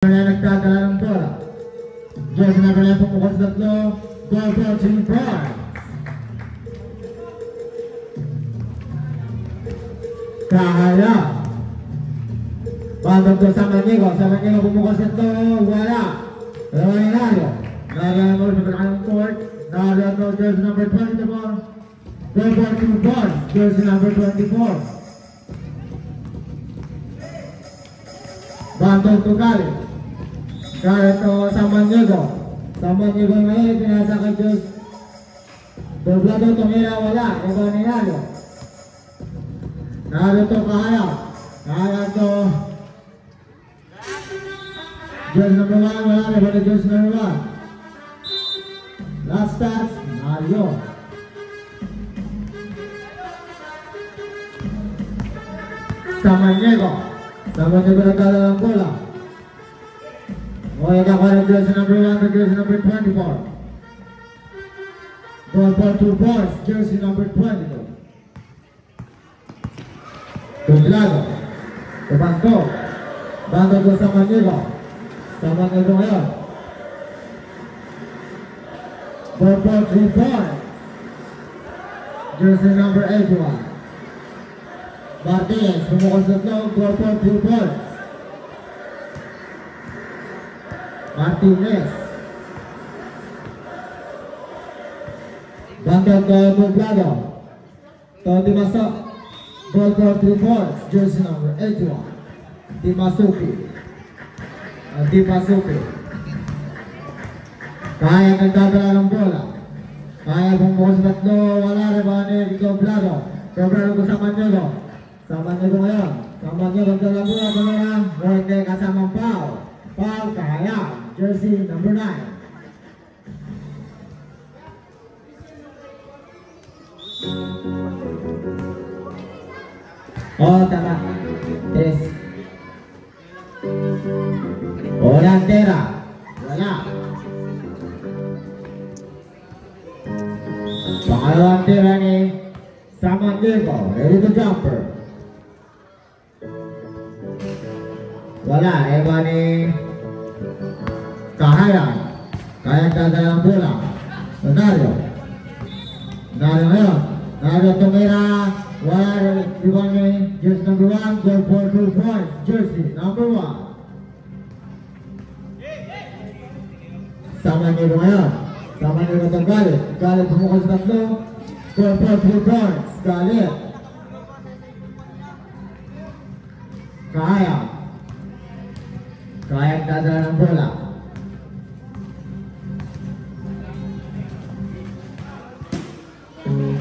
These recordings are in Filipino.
Nagdadala ng bola. Jersey number 9 pumukot sa tatlo. Goal for Team Pride. Kahaya. Bandog to sa Manigo. Sa Manigo pumukot sa tatlo. Wala. Pero Nario. Nario ang goal sa kanang court. Nario ang goal jersey number 24. Goal for Team Pride. Jersey number 24. Bandog to Gali. Gali to sa Manigo. Sa Manigo ngayon, pinasa kay Diyos. Doblado tumira, wala. Ito ni Nario. Nario to Kahaya. Kahaya to Diyos number 1, wala. Ito ni Diyos number 1. Last touch, Nario. Sa Manigo. Sa Manigo nagdala ng bola. Oya Kakara jersey number 1 to jersey number 24. Goal for 2 points, jersey number 22. Doblado. Tubanto. Bando ko sa Manigo. Sa Manigo ngayon. Goal for 3 points. Jersey number 81. Martinez, pumukos na ito. Goal for 2 points. Martinez. Bandog to Doblado. To Dimasok. Goal for 3 points. Jersey number 81. Dimasuki. Dimasuki. Kaya nagdadala ng bola. Kaya bumukos sa tatlo. Wala rin ba ni Doblado. Doblado ko sa Manigo. Sa Manigo ngayon. Sa Manigo nagdala bola. Kamera. Hindi kasamang foul. Foul Kaya. Jersey number 9. Oh, tama. Tres. Orantera. Wala. Pangalawang tira ni Samanigo. Ready to jumper. Wala. Eba ni Kahaya. Kaya dadala ng bola. Nario. Nario ngayon. Nario tumira. Wala. Iba ni jersey number 1. Goal for 2 points. Jersey number 1. Sama niyo ngayon. Sama niyo itong Galit. Galit pumukol sa tatlo. Goal for 3 points. Galit. Kaya. Kaya dadala ng bola.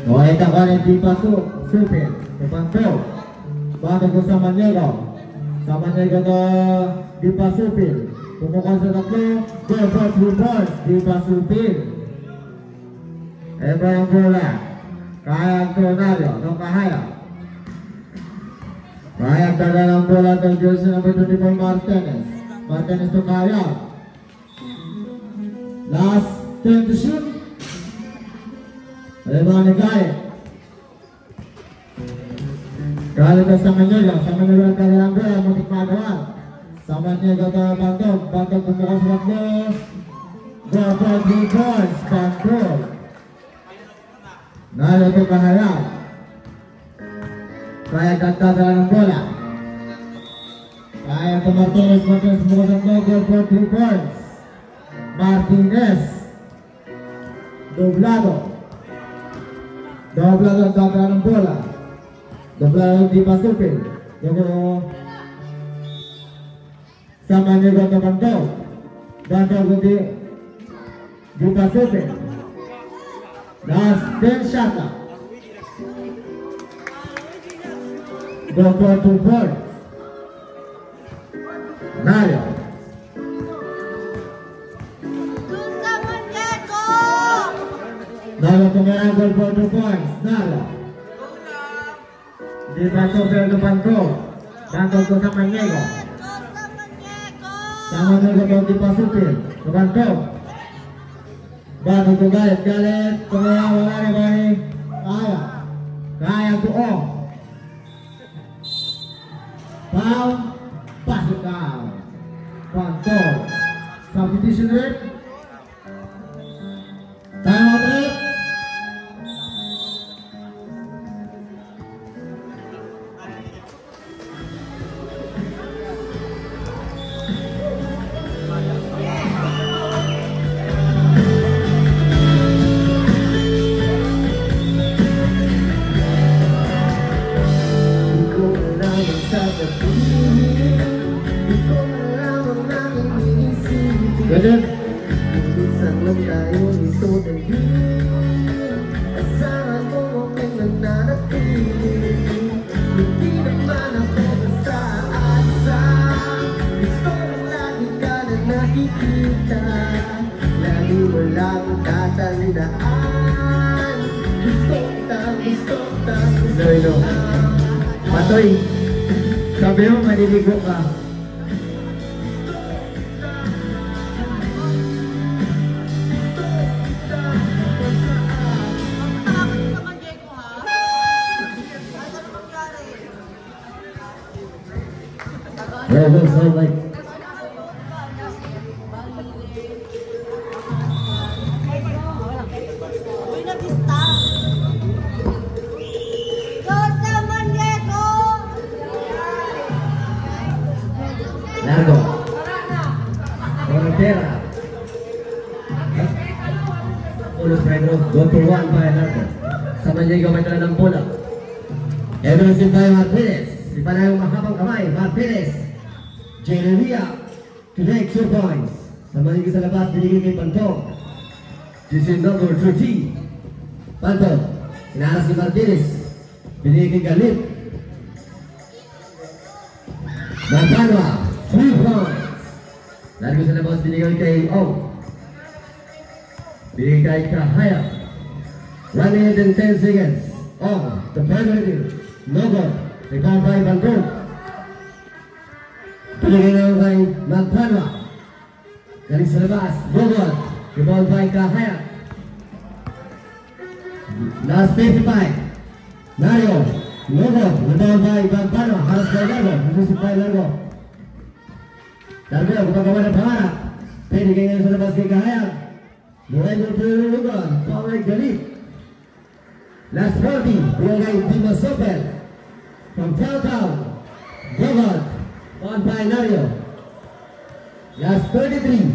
O ito ko rin di pasok. Supin. Tupanto. Bakit ko sa Manigo. Sa Manigo to di pasupin. Pumukol sa tatlo. Goal for 3 points. Di pasupin. Eba yung bola. Kaya ang Nario. Itong Kahaya. Kaya ang dala ng bola itong jersey number 24 Martinez. Martinez to Kaya. Last 10 to shoot. Eba ni Galit. Galit na sa Manigo. Sa Manigo ang dala ng bola. Muntik magawa. Sa Manigo to Bandog. Bandog pumukol sa tatlo. Goal for 3 points. Bandog. Nario to Kahaya. Kaya nagdadala ng bola. Kaya to Martinez. Martinez pumukol sa tatlo. Goal for 3 points. Martinez. Doblado. Doblado ang dadala ng bola. Doblado di pasupin. Yung sa Manigo to Bandog. Bandog di pasupin. Last 10 shot. Goal for 2 points. Nario. Nario tumira goal for 2 points. Nario. Di pasupin to Bandog. Bandog to sa Manigo. Sa Manigo to di pasupin. To Bandog. Bago to Galit. Galit. Tumira wala na ba ni Kaya. Kaya to off. Foul. Pass it down. Pantol. Substitution rate. Time out rate. Ganyan. Minsan lang tayo nito dahil asahan mo akong nananatili. Hindi naman ako basta asa. Gusto lang lagi ka na nakikita. Lagi mo lang tatandaan. Gusto kita. Lolo. Patoy, sabi mo maliligo ka. So like Largo Frontera Ulos Pedro go to one by Largo sa Manligaw may tala ng bola Everson by Martinez si Panayong mahabang kamay Martinez Jeremia to make 2 points sa Manligaw sa labas binigay kay Pantong Jason number 13 Pantong inaras ni Martinez binigay kay Galit Mantanwa 3 points. Largo sa labas binigay kay O. Binigay kay Kahaya. 1 minute and 10 seconds. O. The penalty. No goal. Rebound by Bangkok. Binigay naman kay Mantanwa. Galing sa labas. No goal. Rebound by Kahaya. Last 55. Mario. No goal. Rebound by Mantanwa. Haras by Largo. Haras by Largo. Largo, gumagawa ng pangarap. Pwede kayo sa labas kay Kahayag. November 2 lugar, Power Galit. Last 40, bigay kay Dima Sopel. From Teltown, Gogod, on by Nario. Last 33.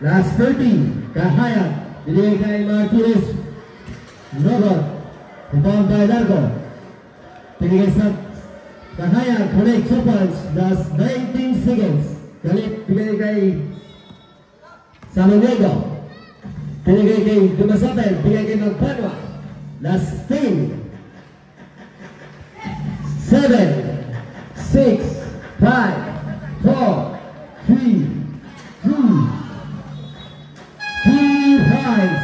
Last 30, Kahayag. Bigay kay Martinez. Gogod, on by Largo. Pinigay sa Kahayag, connect 2 points, last 19 seconds. Galit, pinigay kay Samaniego. Pinigay kay Dumasapel, pinigay kay Magpanwa. Last 10. 7, 6, 5, 4, 3, 2, 3 points.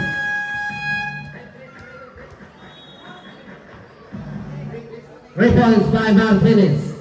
Three points by Martinez.